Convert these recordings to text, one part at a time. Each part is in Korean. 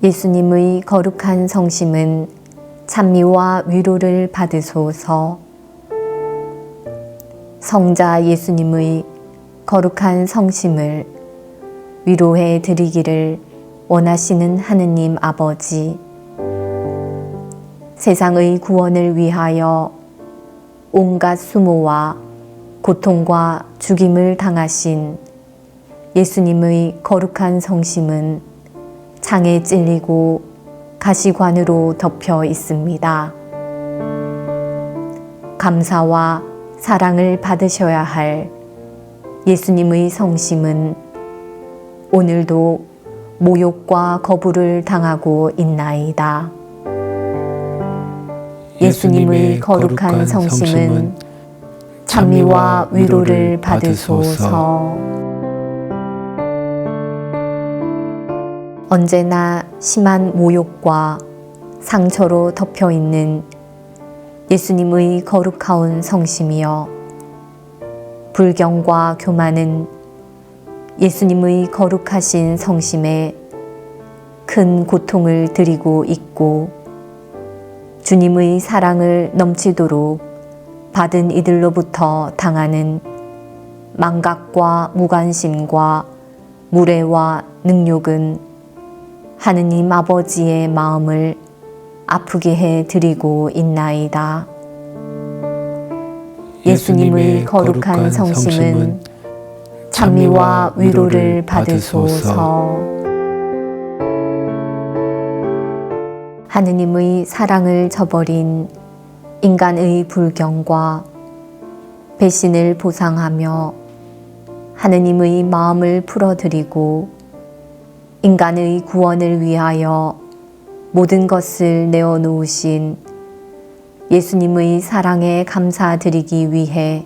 예수님의 거룩한 성심은 찬미와 위로를 받으소서. 성자 예수님의 거룩한 성심을 위로해 드리기를 원하시는 하느님 아버지, 세상의 구원을 위하여 온갖 수모와 고통과 죽임을 당하신 예수님의 거룩한 성심은 창에 찔리고 가시관으로 덮여 있습니다. 감사와 사랑을 받으셔야 할 예수님의 성심은 오늘도 모욕과 거부를 당하고 있나이다. 예수님의 거룩한 성심은 찬미와 위로를 받으소서. 언제나 심한 모욕과 상처로 덮여 있는 예수님의 거룩하온 성심이여, 불경과 교만은 예수님의 거룩하신 성심에 큰 고통을 드리고 있고, 주님의 사랑을 넘치도록 받은 이들로부터 당하는 망각과 무관심과 무례와 능욕은 하느님 아버지의 마음을 아프게 해 드리고 있나이다. 예수님의 거룩한 성심은 찬미와 위로를 받으소서. 하느님의 사랑을 저버린 인간의 불경과 배신을 보상하며 하느님의 마음을 풀어드리고 인간의 구원을 위하여 모든 것을 내어놓으신 예수님의 사랑에 감사드리기 위해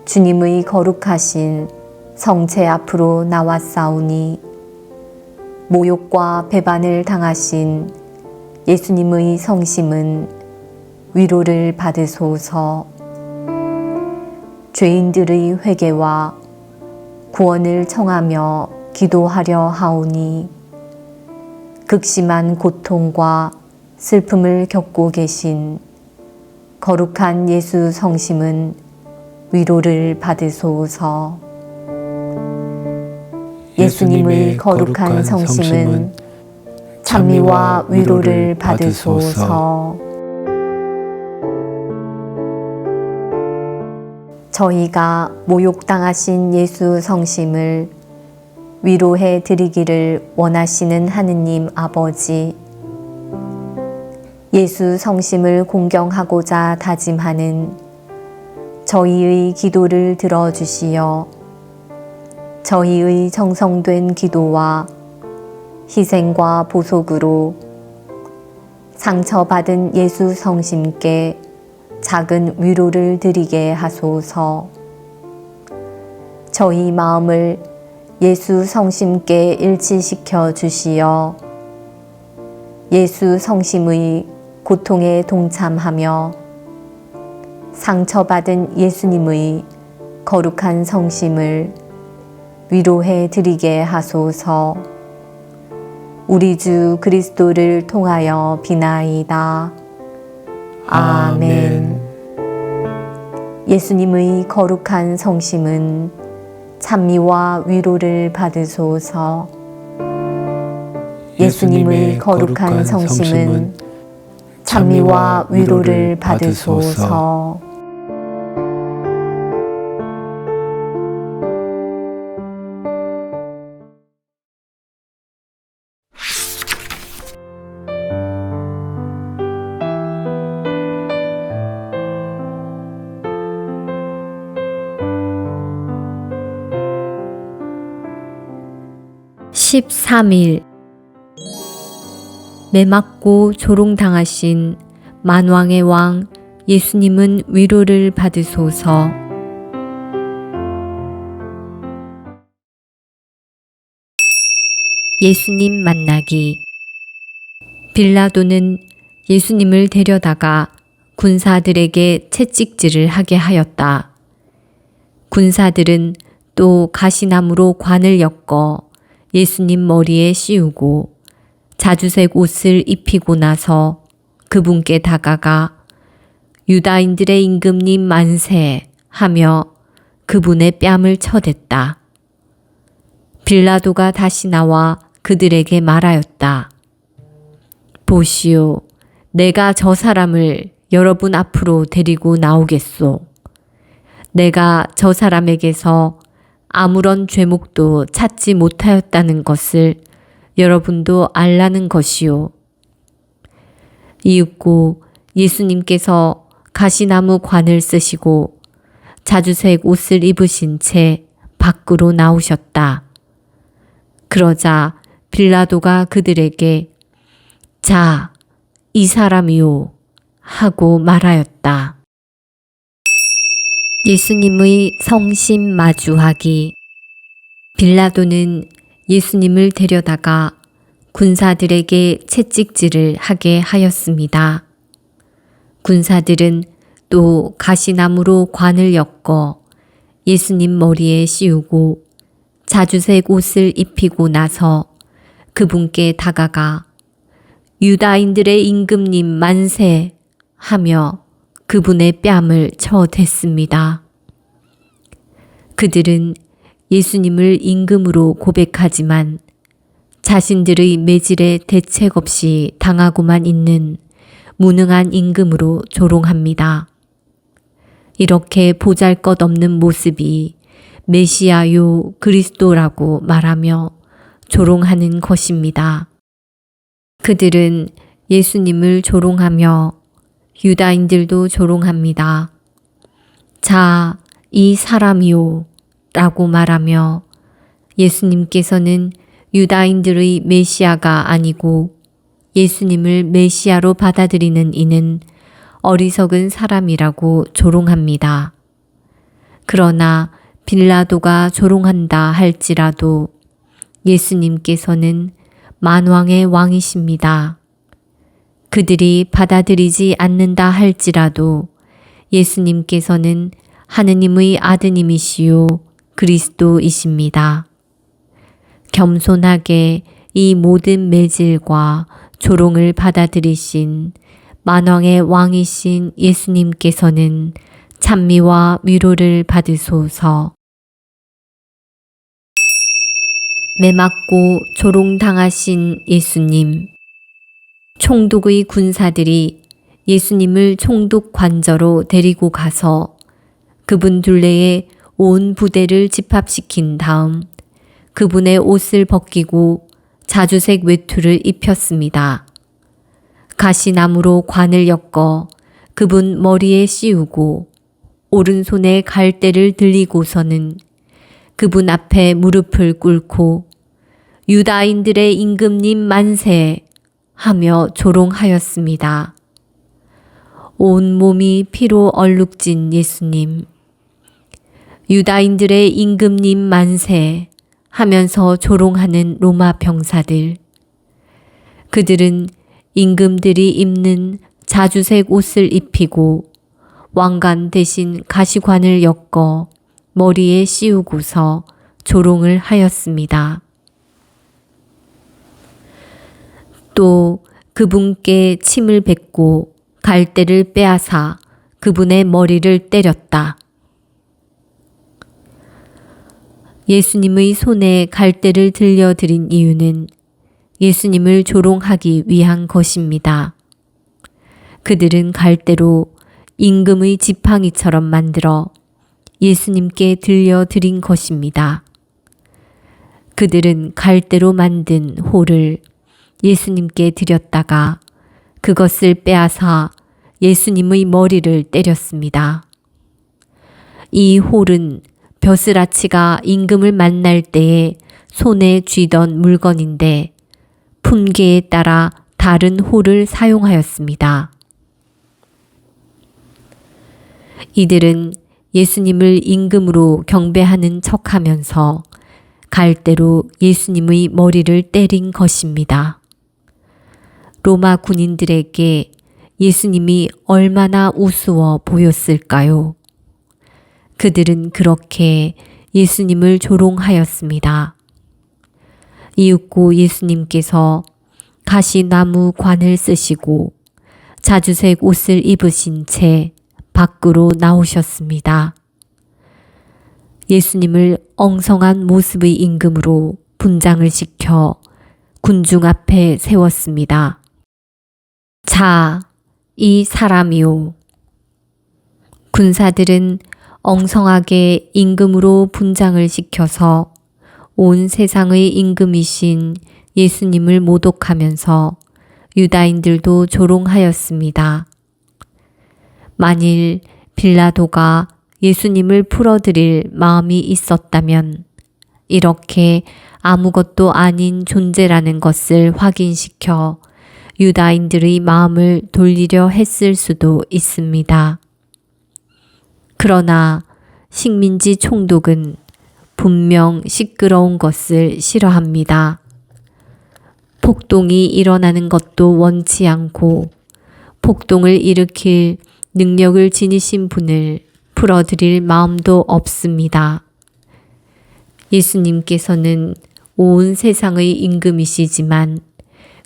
주님의 거룩하신 성체 앞으로 나왔사오니, 모욕과 배반을 당하신 예수님의 성심은 위로를 받으소서. 죄인들의 회개와 구원을 청하며 기도하려 하오니, 극심한 고통과 슬픔을 겪고 계신 거룩한 예수 성심은 위로를 받으소서. 예수님의 거룩한 성심은 찬미와 위로를 받으소서. 저희가 모욕당하신 예수 성심을 위로해 드리기를 원하시는 하느님 아버지, 예수 성심을 공경하고자 다짐하는 저희의 기도를 들어주시어 저희의 정성된 기도와 희생과 보속으로 상처받은 예수 성심께 작은 위로를 드리게 하소서. 저희 마음을 예수 성심께 일치시켜 주시어 예수 성심의 고통에 동참하며 상처받은 예수님의 거룩한 성심을 위로해 드리게 하소서. 우리 주 그리스도를 통하여 비나이다. 아멘. 예수님의 거룩한 성심은 찬미와 위로를 받으소서. 예수님의 거룩한 성심은 찬미와 위로를 받으소서. (13일) 매맞고 조롱당하신 만왕의 왕 예수님은 위로를 받으소서. 예수님 만나기. 빌라도는 예수님을 데려다가 군사들에게 채찍질을 하게 하였다. 군사들은 또 가시나무로 관을 엮어 예수님 머리에 씌우고 자주색 옷을 입히고 나서 그분께 다가가 유다인들의 임금님 만세 하며 그분의 뺨을 쳐댔다. 빌라도가 다시 나와 그들에게 말하였다. 보시오, 내가 저 사람을 여러분 앞으로 데리고 나오겠소. 내가 저 사람에게서 아무런 죄목도 찾지 못하였다는 것을 여러분도 알라는 것이요. 이윽고 예수님께서 가시나무 관을 쓰시고 자주색 옷을 입으신 채 밖으로 나오셨다. 그러자 빌라도가 그들에게 자, 이 사람이요 하고 말하였다. 예수님의 성심 마주하기. 빌라도는 예수님을 데려다가 군사들에게 채찍질을 하게 하였습니다. 군사들은 또 가시나무로 관을 엮어 예수님 머리에 씌우고 자주색 옷을 입히고 나서 그분께 다가가 유다인들의 임금님 만세 하며 그분의 뺨을 쳐댔습니다. 그들은 예수님을 임금으로 고백하지만 자신들의 매질에 대책 없이 당하고만 있는 무능한 임금으로 조롱합니다. 이렇게 보잘것없는 모습이 메시아요 그리스도라고 말하며 조롱하는 것입니다. 그들은 예수님을 조롱하며 유다인들도 조롱합니다. 자, 이 사람이요 라고 말하며 예수님께서는 유다인들의 메시아가 아니고 예수님을 메시아로 받아들이는 이는 어리석은 사람이라고 조롱합니다. 그러나 빌라도가 조롱한다 할지라도 예수님께서는 만왕의 왕이십니다. 그들이 받아들이지 않는다 할지라도 예수님께서는 하느님의 아드님이시요 그리스도이십니다. 겸손하게 이 모든 매질과 조롱을 받아들이신 만왕의 왕이신 예수님께서는 찬미와 위로를 받으소서. 매맞고 조롱당하신 예수님. 총독의 군사들이 예수님을 총독 관저로 데리고 가서 그분 둘레에 온 부대를 집합시킨 다음 그분의 옷을 벗기고 자주색 외투를 입혔습니다. 가시나무로 관을 엮어 그분 머리에 씌우고 오른손에 갈대를 들리고서는 그분 앞에 무릎을 꿇고 유다인들의 임금님 만세 하며 조롱하였습니다. 온 몸이 피로 얼룩진 예수님. 유다인들의 임금님 만세 하면서 조롱하는 로마 병사들. 그들은 임금들이 입는 자주색 옷을 입히고 왕관 대신 가시관을 엮어 머리에 씌우고서 조롱을 하였습니다. 또 그분께 침을 뱉고 갈대를 빼앗아 그분의 머리를 때렸다. 예수님의 손에 갈대를 들려드린 이유는 예수님을 조롱하기 위한 것입니다. 그들은 갈대로 임금의 지팡이처럼 만들어 예수님께 들려드린 것입니다. 그들은 갈대로 만든 홀을 예수님께 드렸다가 그것을 빼앗아 예수님의 머리를 때렸습니다. 이 홀은 벼슬아치가 임금을 만날 때에 손에 쥐던 물건인데 품계에 따라 다른 홀을 사용하였습니다. 이들은 예수님을 임금으로 경배하는 척하면서 갈대로 예수님의 머리를 때린 것입니다. 로마 군인들에게 예수님이 얼마나 우스워 보였을까요? 그들은 그렇게 예수님을 조롱하였습니다. 이윽고 예수님께서 가시나무 관을 쓰시고 자주색 옷을 입으신 채 밖으로 나오셨습니다. 예수님을 엉성한 모습의 임금으로 분장을 시켜 군중 앞에 세웠습니다. 자, 이 사람이요. 군사들은 엉성하게 임금으로 분장을 시켜서 온 세상의 임금이신 예수님을 모독하면서 유다인들도 조롱하였습니다. 만일 빌라도가 예수님을 풀어드릴 마음이 있었다면 이렇게 아무것도 아닌 존재라는 것을 확인시켜 유다인들의 마음을 돌리려 했을 수도 있습니다. 그러나 식민지 총독은 분명 시끄러운 것을 싫어합니다. 폭동이 일어나는 것도 원치 않고 폭동을 일으킬 능력을 지니신 분을 풀어드릴 마음도 없습니다. 예수님께서는 온 세상의 임금이시지만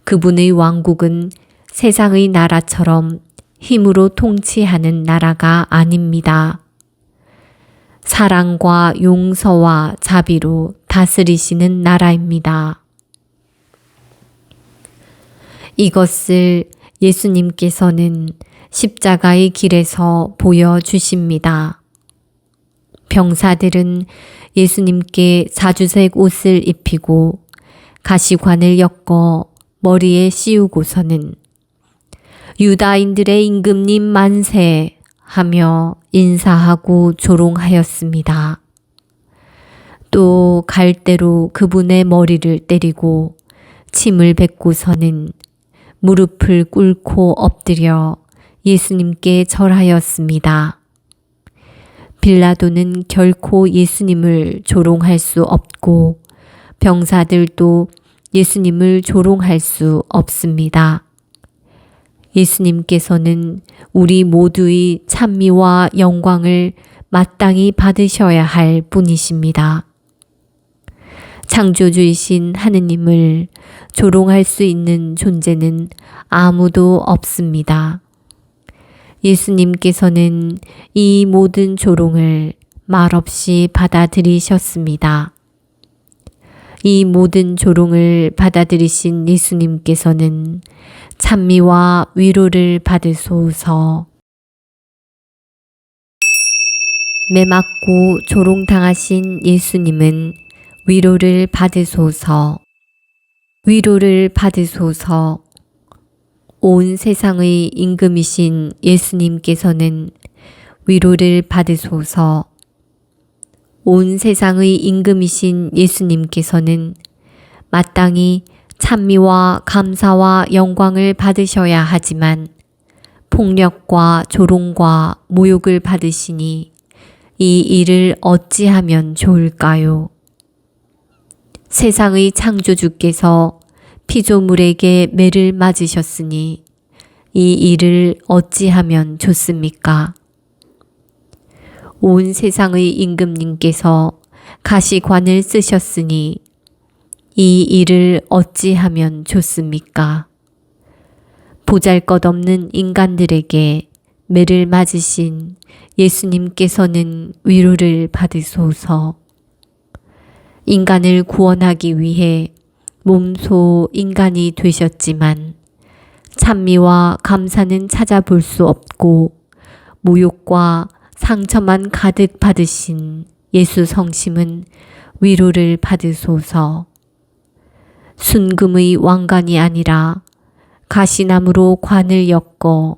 그분의 왕국은 세상의 나라처럼 힘으로 통치하는 나라가 아닙니다. 사랑과 용서와 자비로 다스리시는 나라입니다. 이것을 예수님께서는 십자가의 길에서 보여주십니다. 병사들은 예수님께 자주색 옷을 입히고 가시관을 엮어 머리에 씌우고서는 유다인들의 임금님 만세 하며 인사하고 조롱하였습니다. 또 갈대로 그분의 머리를 때리고 침을 뱉고서는 무릎을 꿇고 엎드려 예수님께 절하였습니다. 빌라도는 결코 예수님을 조롱할 수 없고 병사들도 예수님을 조롱할 수 없습니다. 예수님께서는 우리 모두의 찬미와 영광을 마땅히 받으셔야 할 분이십니다. 창조주이신 하느님을 조롱할 수 있는 존재는 아무도 없습니다. 예수님께서는 이 모든 조롱을 말없이 받아들이셨습니다. 이 모든 조롱을 받아들이신 예수님께서는 찬미와 위로를 받으소서. 매맞고 조롱당하신 예수님은 위로를 받으소서. 위로를 받으소서. 온 세상의 임금이신 예수님께서는 위로를 받으소서. 온 세상의 임금이신 예수님께서는 마땅히 찬미와 감사와 영광을 받으셔야 하지만 폭력과 조롱과 모욕을 받으시니 이 일을 어찌하면 좋을까요? 세상의 창조주께서 피조물에게 매를 맞으셨으니 이 일을 어찌하면 좋습니까? 온 세상의 임금님께서 가시관을 쓰셨으니 이 일을 어찌하면 좋습니까? 보잘것없는 인간들에게 매를 맞으신 예수님께서는 위로를 받으소서. 인간을 구원하기 위해 몸소 인간이 되셨지만 찬미와 감사는 찾아볼 수 없고 모욕과 상처만 가득 받으신 예수 성심은 위로를 받으소서. 순금의 왕관이 아니라 가시나무로 관을 엮어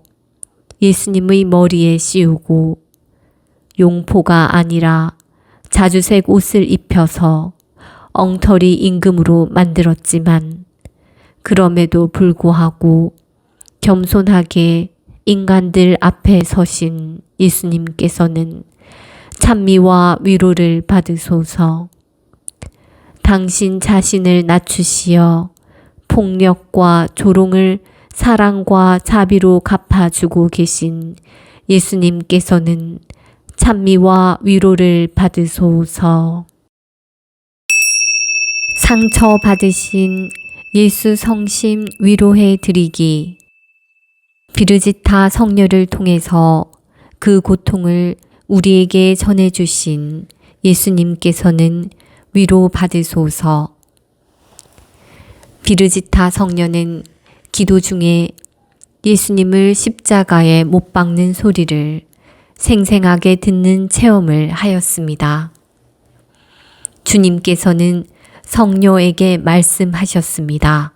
예수님의 머리에 씌우고 용포가 아니라 자주색 옷을 입혀서 엉터리 임금으로 만들었지만 그럼에도 불구하고 겸손하게 인간들 앞에 서신 예수님께서는 찬미와 위로를 받으소서. 당신 자신을 낮추시어 폭력과 조롱을 사랑과 자비로 갚아주고 계신 예수님께서는 찬미와 위로를 받으소서. 상처 받으신 예수 성심 위로해 드리기. 비르지타 성녀를 통해서 그 고통을 우리에게 전해주신 예수님께서는 위로 받으소서. 비르지타 성녀는 기도 중에 예수님을 십자가에 못 박는 소리를 생생하게 듣는 체험을 하였습니다. 주님께서는 성녀에게 말씀하셨습니다.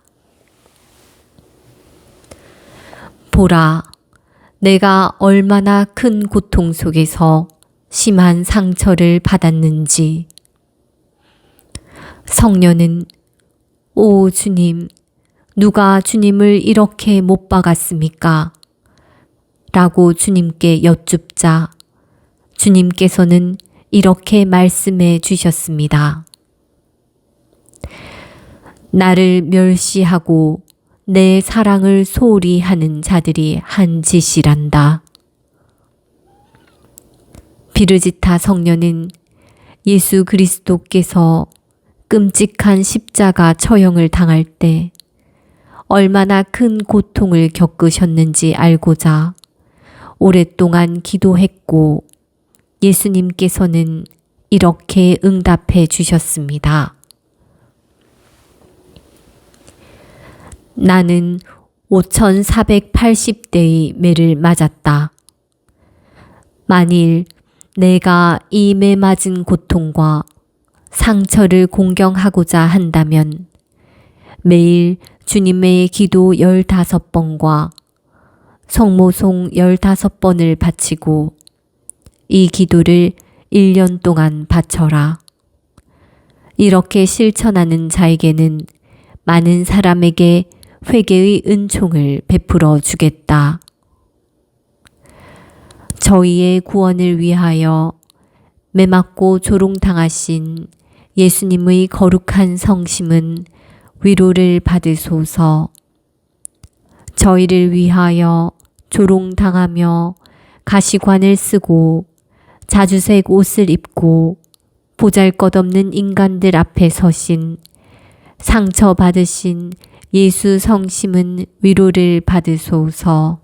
보라, 내가 얼마나 큰 고통 속에서 심한 상처를 받았는지. 성녀는 오 주님, 누가 주님을 이렇게 못 박았습니까? 라고 주님께 여쭙자 주님께서는 이렇게 말씀해 주셨습니다. 나를 멸시하고 내 사랑을 소홀히 하는 자들이 한 짓이란다. 비르지타 성녀는 예수 그리스도께서 끔찍한 십자가 처형을 당할 때 얼마나 큰 고통을 겪으셨는지 알고자 오랫동안 기도했고 예수님께서는 이렇게 응답해 주셨습니다. 나는 5,480대의 매를 맞았다. 만일 내가 이 매 맞은 고통과 상처를 공경하고자 한다면 매일 주님의 기도 15번과 성모송 15번을 바치고 이 기도를 1년 동안 바쳐라. 이렇게 실천하는 자에게는 많은 사람에게 회개의 은총을 베풀어 주겠다. 저희의 구원을 위하여 매맞고 조롱당하신 예수님의 거룩한 성심은 위로를 받으소서. 저희를 위하여 조롱당하며 가시관을 쓰고 자주색 옷을 입고 보잘것없는 인간들 앞에 서신 상처받으신 예수 성심은 위로를 받으소서.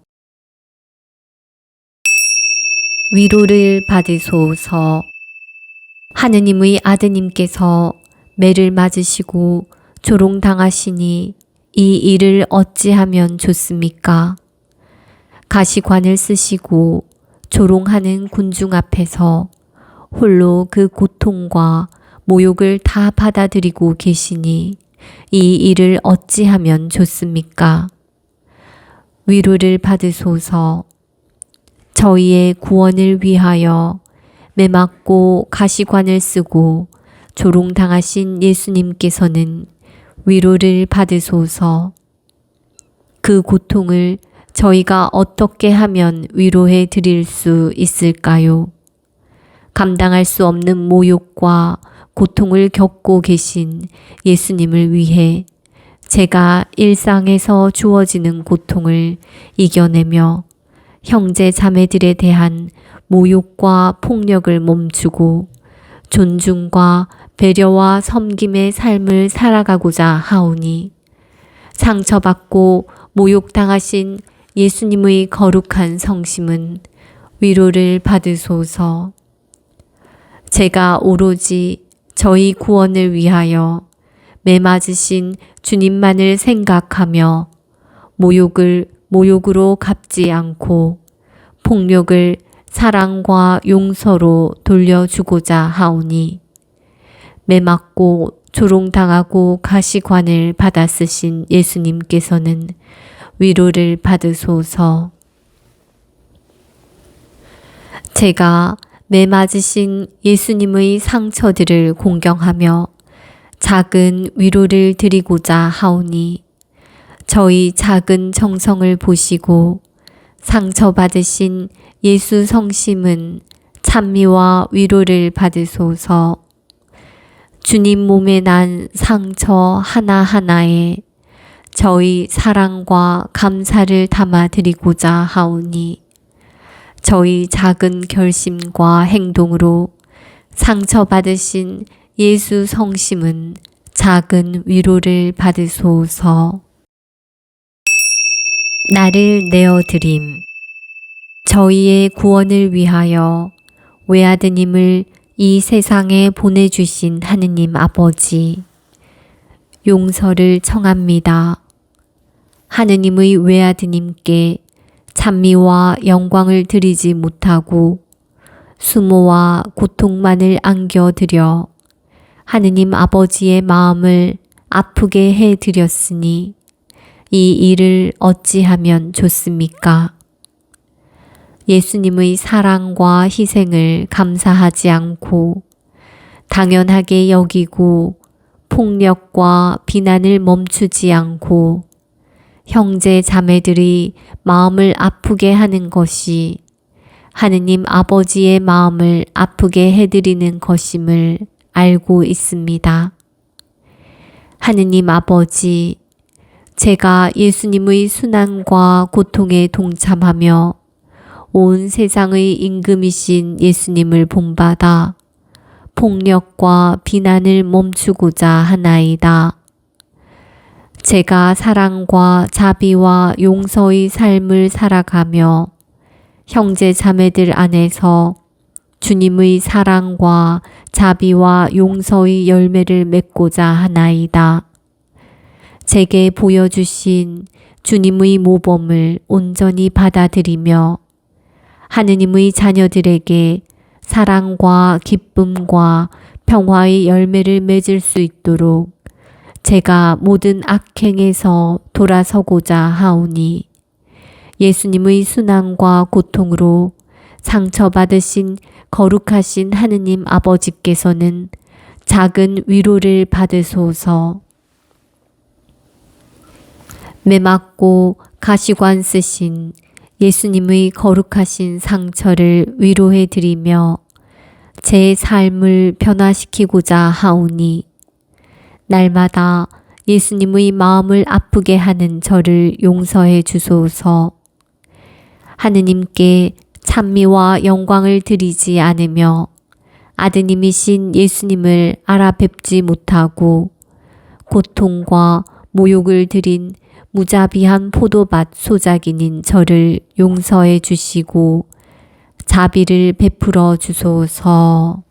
위로를 받으소서. 하느님의 아드님께서 매를 맞으시고 조롱당하시니 이 일을 어찌하면 좋습니까? 가시관을 쓰시고 조롱하는 군중 앞에서 홀로 그 고통과 모욕을 다 받아들이고 계시니 이 일을 어찌하면 좋습니까? 위로를 받으소서. 저희의 구원을 위하여 매맞고 가시관을 쓰고 조롱당하신 예수님께서는 위로를 받으소서. 그 고통을 저희가 어떻게 하면 위로해 드릴 수 있을까요? 감당할 수 없는 모욕과 고통을 겪고 계신 예수님을 위해 제가 일상에서 주어지는 고통을 이겨내며 형제 자매들에 대한 모욕과 폭력을 멈추고 존중과 배려와 섬김의 삶을 살아가고자 하오니 상처받고 모욕당하신 예수님의 거룩한 성심은 위로를 받으소서. 제가 오로지 저희 구원을 위하여 매맞으신 주님만을 생각하며 모욕을 모욕으로 갚지 않고 폭력을 사랑과 용서로 돌려주고자 하오니 매맞고 조롱당하고 가시관을 받아 쓰신 예수님께서는 위로를 받으소서. 제가 매맞으신 예수님의 상처들을 공경하며 작은 위로를 드리고자 하오니 저희 작은 정성을 보시고 상처받으신 예수 성심은 찬미와 위로를 받으소서. 주님 몸에 난 상처 하나하나에 저희 사랑과 감사를 담아 드리고자 하오니 저희 작은 결심과 행동으로 상처받으신 예수 성심은 작은 위로를 받으소서. 나를 내어드림. 저희의 구원을 위하여 외아드님을 이 세상에 보내주신 하느님 아버지, 용서를 청합니다. 하느님의 외아드님께 찬미와 영광을 드리지 못하고 수모와 고통만을 안겨드려 하느님 아버지의 마음을 아프게 해드렸으니 이 일을 어찌하면 좋습니까? 예수님의 사랑과 희생을 감사하지 않고 당연하게 여기고 폭력과 비난을 멈추지 않고 형제 자매들이 마음을 아프게 하는 것이 하느님 아버지의 마음을 아프게 해드리는 것임을 알고 있습니다. 하느님 아버지, 제가 예수님의 순환과 고통에 동참하며 온 세상의 임금이신 예수님을 본받아 폭력과 비난을 멈추고자 하나이다. 제가 사랑과 자비와 용서의 삶을 살아가며 형제 자매들 안에서 주님의 사랑과 자비와 용서의 열매를 맺고자 하나이다. 제게 보여주신 주님의 모범을 온전히 받아들이며 하느님의 자녀들에게 사랑과 기쁨과 평화의 열매를 맺을 수 있도록 제가 모든 악행에서 돌아서고자 하오니 예수님의 순환과 고통으로 상처받으신 거룩하신 하느님 아버지께서는 작은 위로를 받으소서. 매맞고 가시관 쓰신 예수님의 거룩하신 상처를 위로해 드리며 제 삶을 변화시키고자 하오니 날마다 예수님의 마음을 아프게 하는 저를 용서해 주소서. 하느님께 찬미와 영광을 드리지 않으며 아드님이신 예수님을 알아뵙지 못하고 고통과 모욕을 드린 무자비한 포도밭 소작인인 저를 용서해 주시고 자비를 베풀어 주소서.